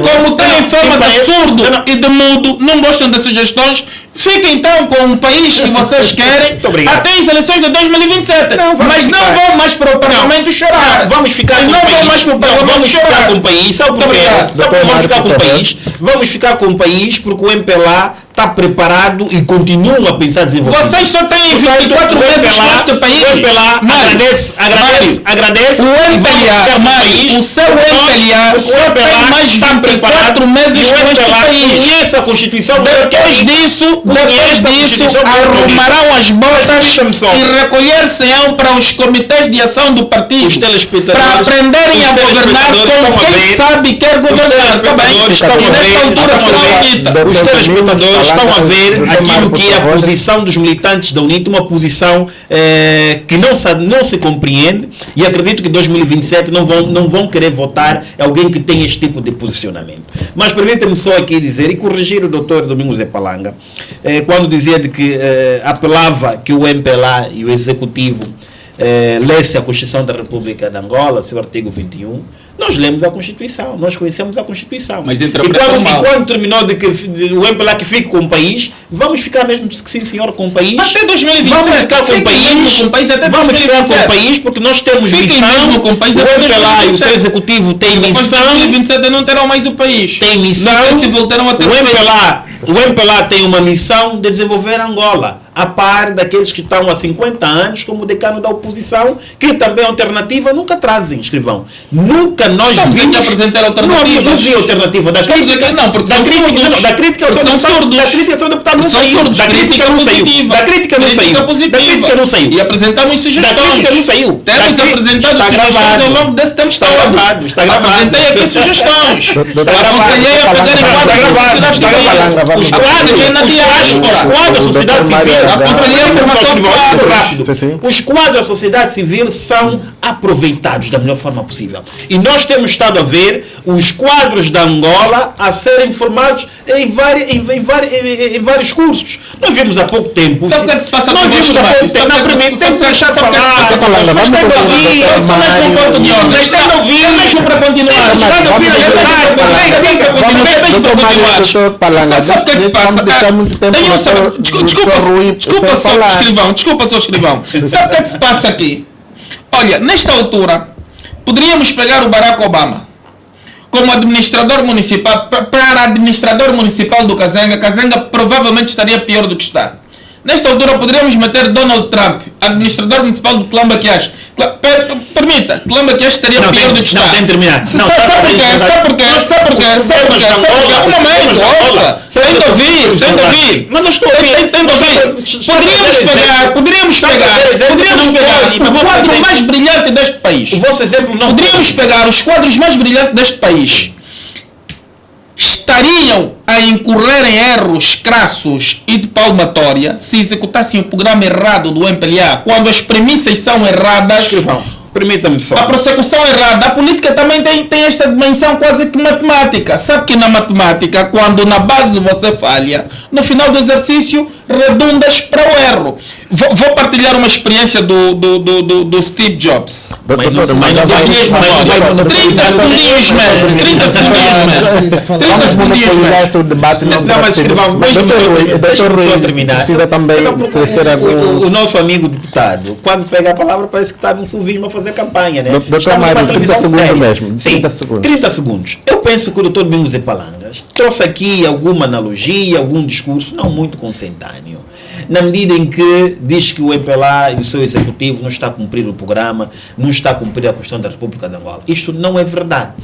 como tem fama de surdo e de mudo, não gostam de sugestões, fiquem então com o país que vocês querem até as eleições de 2027. Mas não vão mais para o Parlamento chorar. Vamos ficar com o país. Vamos ficar com o país. Sabe por quê? Vamos ficar com o país porque o MPLA está preparado e continuam a pensar desenvolvimento. Vocês só têm 24 meses neste país. O MPLA agradece. O MPLA, o seu MPLA só tem mais 24 meses neste país. Conhece a Constituição. Depois disso, arrumarão as botas e recolher-se-ão para os comitês de ação do partido para aprenderem a governar com quem sabe quer governar. E nesta altura será dita. Os telespectadores estão a ver aquilo que é a posição dos militantes da UNITA, uma posição que não se compreende, e acredito que em 2027 não vão querer votar alguém que tem este tipo de posicionamento. Mas permita-me só aqui dizer e corrigir o Dr. Domingos Epalanga, quando dizia de que apelava que o MPLA e o Executivo lesse a Constituição da República de Angola, seu artigo 21. Nós lemos a Constituição, nós conhecemos a Constituição. Mas e quando terminou o MPLA que fique com o país, vamos ficar mesmo, sim senhor, com o país. Até 2027. Vamos ficar com o país. Vamos ficar com o país porque nós temos missão. Com o país o MPLA e o seu executivo têm missão. Em 2027 não terão mais o país. Tem missão. Não se voltaram a ter o MPLA tem uma missão de desenvolver Angola, a par daqueles que estão há 50 anos como decano da oposição, que também alternativa nunca trazem, escrivão. Nunca nós vimos a apresentar alternativas. Não vi alternativa. Da crítica não, porque são surdos. Da crítica são surdos. Da crítica são deputados não saiu. Da crítica não saiu. Da crítica não saiu. Da crítica não saiu. E apresentamos sugestões. Da crítica não saiu. Temos apresentado sugestões ao longo desse tempo todo. Está gravado. Apresentei aqui sugestões. Aconselhei a pegar em os quadros da sociedade civil. Aconselhei a formação rápido. Os quadros da sociedade civil são aproveitados da melhor forma possível. E nós temos estado a ver os quadros da Angola a serem formados em vários cursos. Nós vimos há pouco tempo. Sabe o que é que se passa com nós vimos há pouco tempo. Não, primeiro, temos que deixar falar. Mas tem de ouvir. Só mais um ponto de ordem. Mas tem de ouvir. Deixa para continuar. Tem de ouvir Sabe o que é que se passa? Desculpa, só escrivão. Sabe o que é que se passa aqui? Olha, nesta altura, poderíamos pegar o Barack Obama como administrador municipal, para administrador municipal do Kazanga. Kazanga provavelmente estaria pior do que está. Nesta altura, poderíamos meter Donald Trump, administrador municipal do Tlambaquias. Permita, Tlambaquias estaria pior do que está. Não, tem que terminar. Sabe porquê? Um momento, ouça. Tem de ouvir. Mas não estou ouvindo. Tem de ouvir. Poderíamos pegar o quadro mais brilhante deste país. O vosso exemplo não. Poderíamos pegar os quadros mais brilhantes deste país. Estariam a incorrer em erros crassos e de palmatória se executassem o programa errado do MPLA, quando as premissas são erradas. Permita-me só. A prossecução errada. A política também tem esta dimensão quase que matemática. Sabe que na matemática, quando na base você falha, no final do exercício redundas para o erro. Vou partilhar uma experiência do Steve Jobs. 30 segundinhos precisa também crescer alguns. O nosso amigo deputado, quando pega a palavra, parece que está num suvinho a fazer campanha, né? Doutor Mário, 30 segundos mesmo. Sim, 30 segundos. Eu penso que o doutor Domingos Epalanga trouxe aqui alguma analogia, algum discurso, não muito consentâneo, na medida em que diz que o MPLA e o seu executivo não está a cumprir o programa, não está a cumprir a Constituição da República de Angola. Isto não é verdade.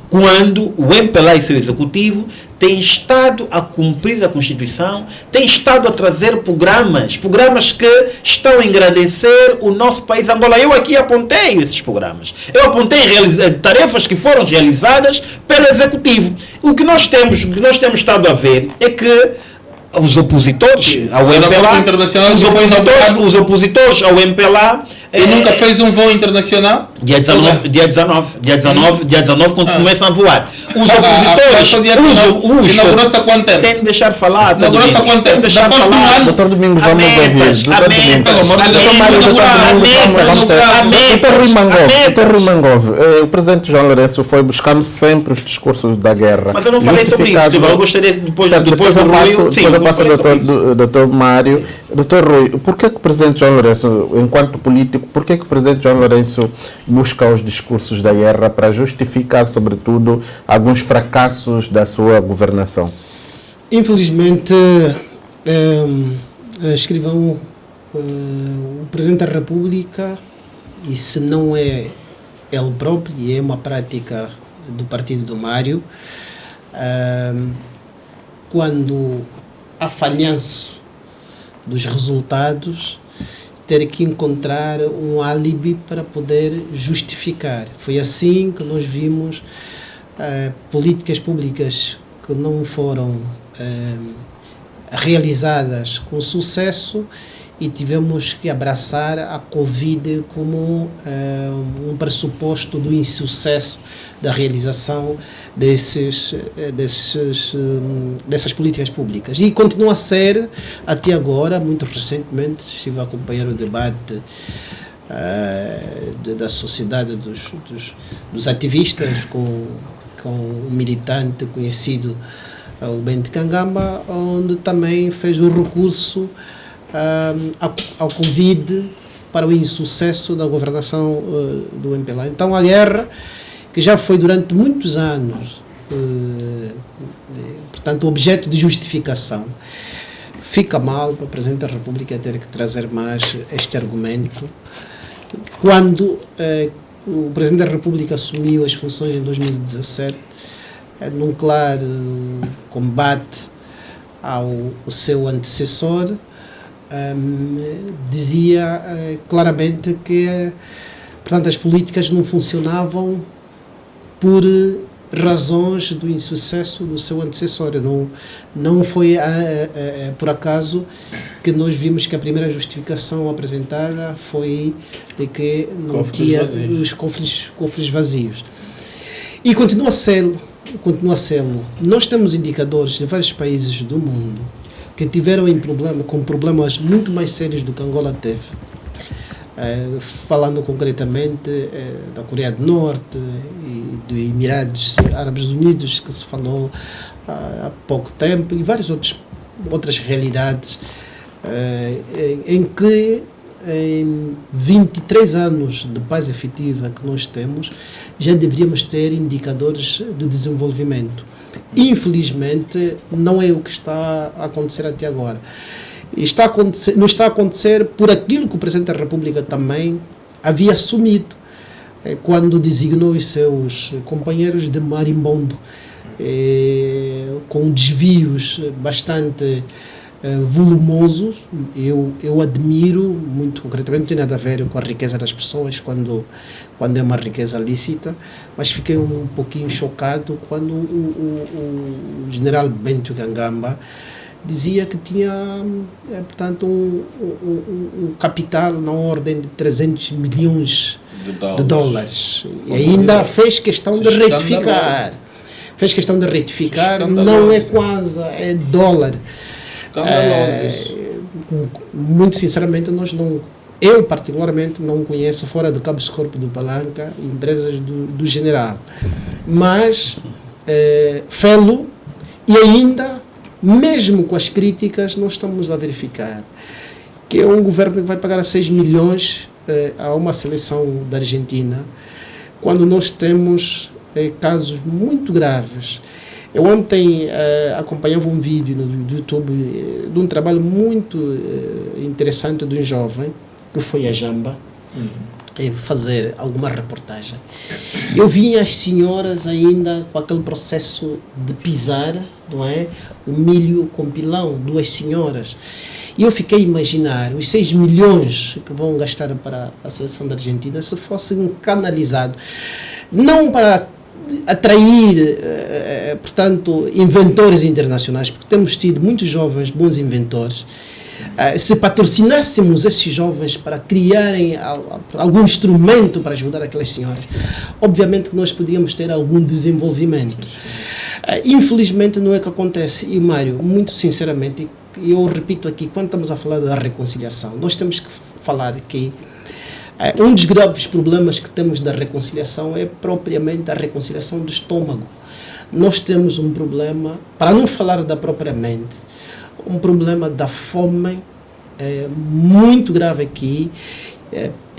Quando o MPLA e seu executivo têm estado a cumprir a Constituição, têm estado a trazer programas que estão a engrandecer o nosso país Angola. Eu aqui apontei esses programas. Eu apontei tarefas que foram realizadas pelo executivo. O que nós temos estado a ver é que os opositores ao MPLA, os opositores ao MPLA, e nunca fez um voo internacional? Dia 19 quando começam a voar. Os opositores, inaugurou-se há quanto tempo? Tem de deixar falar. Inaugurou-se há quanto tempo? Após um ano. Doutor Domingos, vamos ouvir. Doutor Rui Mangov, o presidente João Lourenço foi buscando sempre os discursos da guerra. Mas eu não falei sobre isso. Eu gostaria depois eu passo ao doutor Mário. Doutor Rui, por que o presidente João Lourenço, enquanto político, por que o presidente João Lourenço busca os discursos da guerra para justificar, sobretudo, alguns fracassos da sua governação? Infelizmente, escrivão, o Presidente da República, e se não é ele próprio, e é uma prática do partido do Mário, quando há falhanço dos resultados, ter que encontrar um álibi para poder justificar. Foi assim que nós vimos políticas públicas que não foram realizadas com sucesso, e tivemos que abraçar a Covid como um pressuposto do insucesso da realização dessas políticas públicas. E continua a ser, até agora, muito recentemente, estive a acompanhar o debate da sociedade dos ativistas com um militante conhecido, o Bente Kangamba, onde também fez o recurso ao Covid para o insucesso da governação do MPLA. Então a guerra, que já foi durante muitos anos, portanto, objeto de justificação, fica mal para o Presidente da República ter que trazer mais este argumento, quando o Presidente da República assumiu as funções em 2017, num claro combate ao seu antecessor, dizia claramente que, portanto, as políticas não funcionavam por razões do insucesso do seu antecessor. Não foi por acaso que nós vimos que a primeira justificação apresentada foi de que não tinha os cofres vazios. E continua a ser. Nós temos indicadores de vários países do mundo que tiveram com problemas muito mais sérios do que Angola teve. Falando concretamente da Coreia do Norte e dos Emirados Árabes Unidos, que se falou há pouco tempo, e várias outras realidades em que, em 23 anos de paz efetiva que nós temos, já deveríamos ter indicadores de desenvolvimento. Infelizmente, não é o que está a acontecer até agora. Não está a acontecer por aquilo que o Presidente da República também havia assumido quando designou os seus companheiros de marimbondo, com desvios bastante volumosos. Eu admiro muito concretamente, não tem nada a ver com a riqueza das pessoas quando é uma riqueza lícita, mas fiquei um pouquinho chocado quando o general Bento Kangamba dizia que tinha, portanto, um capital na ordem de 300 milhões de dólares. E ainda fez questão de retificar. Não é kwanza, é dólar. Muito sinceramente, eu particularmente não conheço, fora do Cabo Corpo do Palanca, empresas do general. Mas fê-lo, e ainda, mesmo com as críticas, nós estamos a verificar que é um governo que vai pagar 6 milhões a uma seleção da Argentina, quando nós temos casos muito graves. Eu ontem acompanhava um vídeo no YouTube de um trabalho muito interessante de um jovem que foi a Jamba fazer alguma reportagem. Eu vi as senhoras ainda com aquele processo de pisar, não é? O milho com pilão, 2 senhoras. E eu fiquei a imaginar os 6 milhões que vão gastar para a seleção da Argentina se fossem canalizados, não para atrair, portanto, inventores internacionais, porque temos tido muitos jovens bons inventores. Se patrocinássemos esses jovens para criarem algum instrumento para ajudar aquelas senhoras, obviamente que nós podíamos ter algum desenvolvimento. Infelizmente não é que acontece. E Mário, muito sinceramente, eu repito aqui, quando estamos a falar da reconciliação, nós temos que falar que um dos graves problemas que temos da reconciliação é propriamente a reconciliação do estômago. Nós temos um problema, para não falar da própria mente, um problema da fome muito grave aqui.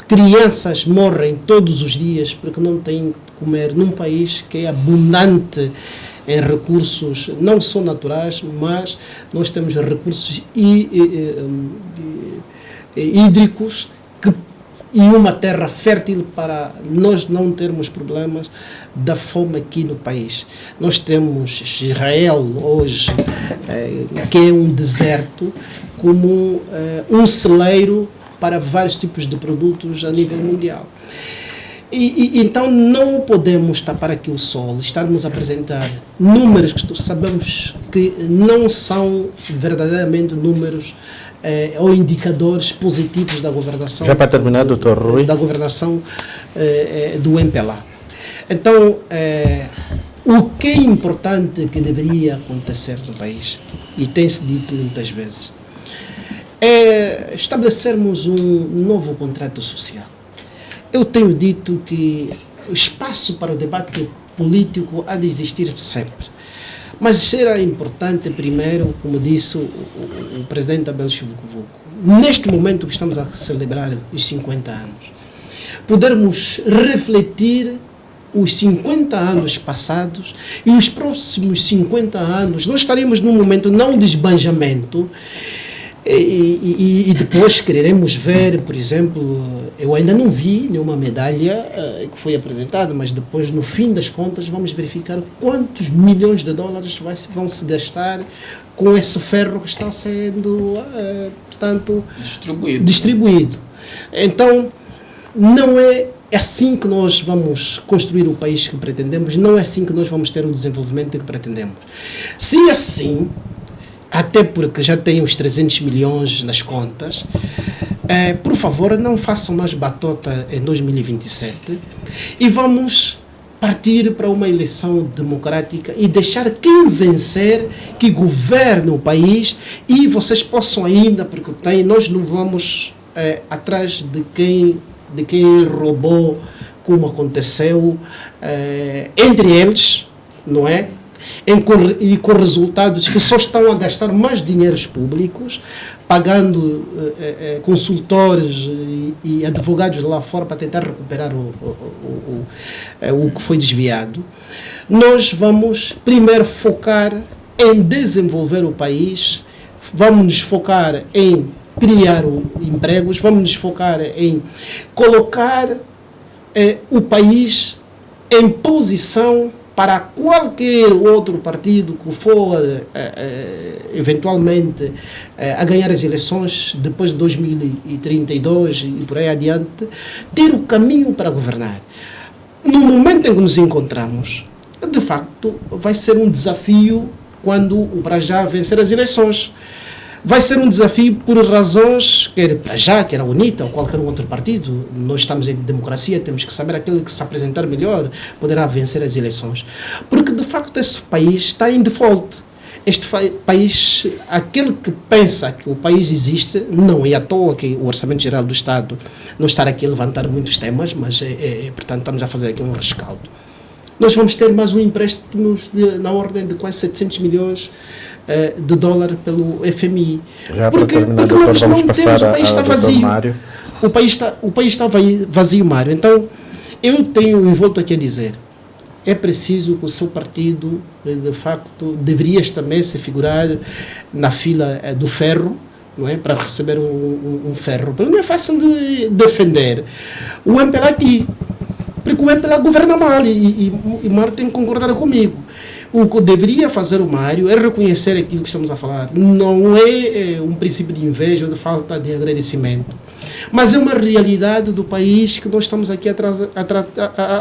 Crianças morrem todos os dias porque não têm de comer num país que é abundante em recursos não só naturais, mas nós temos recursos hídricos e uma terra fértil para nós não termos problemas da fome aqui no país. Nós temos Israel hoje, que é um deserto, como um celeiro para vários tipos de produtos a nível mundial. Então não podemos tapar aqui o sol, estarmos a apresentar números que sabemos que não são verdadeiramente números ou indicadores positivos da governação. Já para terminar, Dr. Rui. Da governação do MPLA. Então, o que é importante que deveria acontecer no país, e tem-se dito muitas vezes, é estabelecermos um novo contrato social. Eu tenho dito que o espaço para o debate político há de existir sempre. Mas será importante, primeiro, como disse o presidente Abel Chivucovuco, neste momento que estamos a celebrar os 50 anos, podermos refletir os 50 anos passados e os próximos 50 anos. Nós estaremos num momento não de esbanjamento, e depois quereremos ver, por exemplo, eu ainda não vi nenhuma medalha que foi apresentada, mas depois, no fim das contas, vamos verificar quantos milhões de dólares vão se gastar com esse ferro que está sendo, portanto, distribuído. Então, não é assim que nós vamos construir o país que pretendemos, não é assim que nós vamos ter o desenvolvimento que pretendemos. Se assim, até porque já tem os 300 milhões nas contas, por favor, não façam mais batota em 2027 e vamos partir para uma eleição democrática e deixar quem vencer que governe o país, e vocês possam ainda, porque nós não vamos atrás de quem roubou, como aconteceu entre eles, não é? E com resultados que só estão a gastar mais dinheiros públicos, pagando consultores e advogados lá fora para tentar recuperar o que foi desviado. Nós vamos primeiro focar em desenvolver o país, vamos nos focar em criar empregos, vamos nos focar em colocar o país em posição para qualquer outro partido que for eventualmente a ganhar as eleições depois de 2032 e por aí adiante, ter o caminho para governar. No momento em que nos encontramos, de facto, vai ser um desafio quando o Brajá vencer as eleições. Vai ser um desafio por razões, quer Brajá, quer a UNITA ou qualquer outro partido. Nós estamos em democracia, temos que saber aquele que se apresentar melhor poderá vencer as eleições. Porque, de facto, esse país está em default. Este país, aquele que pensa que o país existe, não é à toa que o Orçamento Geral do Estado não está aqui a levantar muitos temas, mas, portanto, estamos a fazer aqui um rescaldo. Nós vamos ter mais um empréstimo na ordem de quase 700 milhões de dólar pelo FMI. Já porque terminar, nós doutor, não temos, o país está vazio. O país está vazio, Mário. Então, eu tenho e volto aqui a dizer, é preciso que o seu partido, de facto, deverias também se figurar na fila do ferro, não é? Para receber um ferro. Não é fácil de defender o MPLA aqui, porque o MPLA governa mal e Mário tem que concordar comigo. O que deveria fazer o Mário é reconhecer aquilo que estamos a falar. Não é um princípio de inveja ou de falta de agradecimento, mas é uma realidade do país que nós estamos aqui a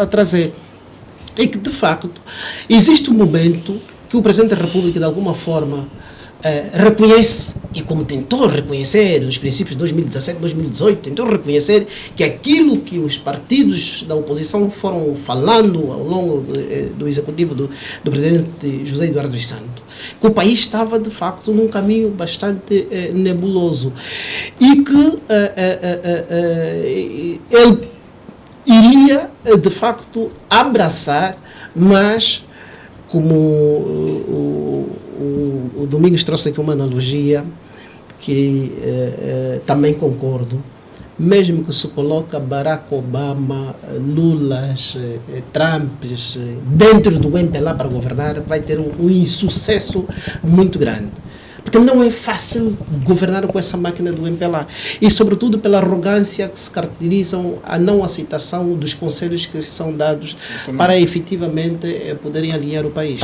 trazer. E que, de facto, existe um momento que o Presidente da República, de alguma forma, reconhece, e como tentou reconhecer nos princípios de 2017, 2018, tentou reconhecer que aquilo que os partidos da oposição foram falando ao longo do executivo do Presidente José Eduardo dos Santos, que o país estava, de facto, num caminho bastante nebuloso e que ele iria, de facto, abraçar, mas como o Domingos trouxe aqui uma analogia que também concordo, mesmo que se coloca Barack Obama, Lula, Trump dentro do MPLA para governar, vai ter um insucesso muito grande. Porque não é fácil governar com essa máquina do MPLA. E, sobretudo, pela arrogância que se caracterizam a não aceitação dos conselhos que são dados para efetivamente poderem alinhar o país.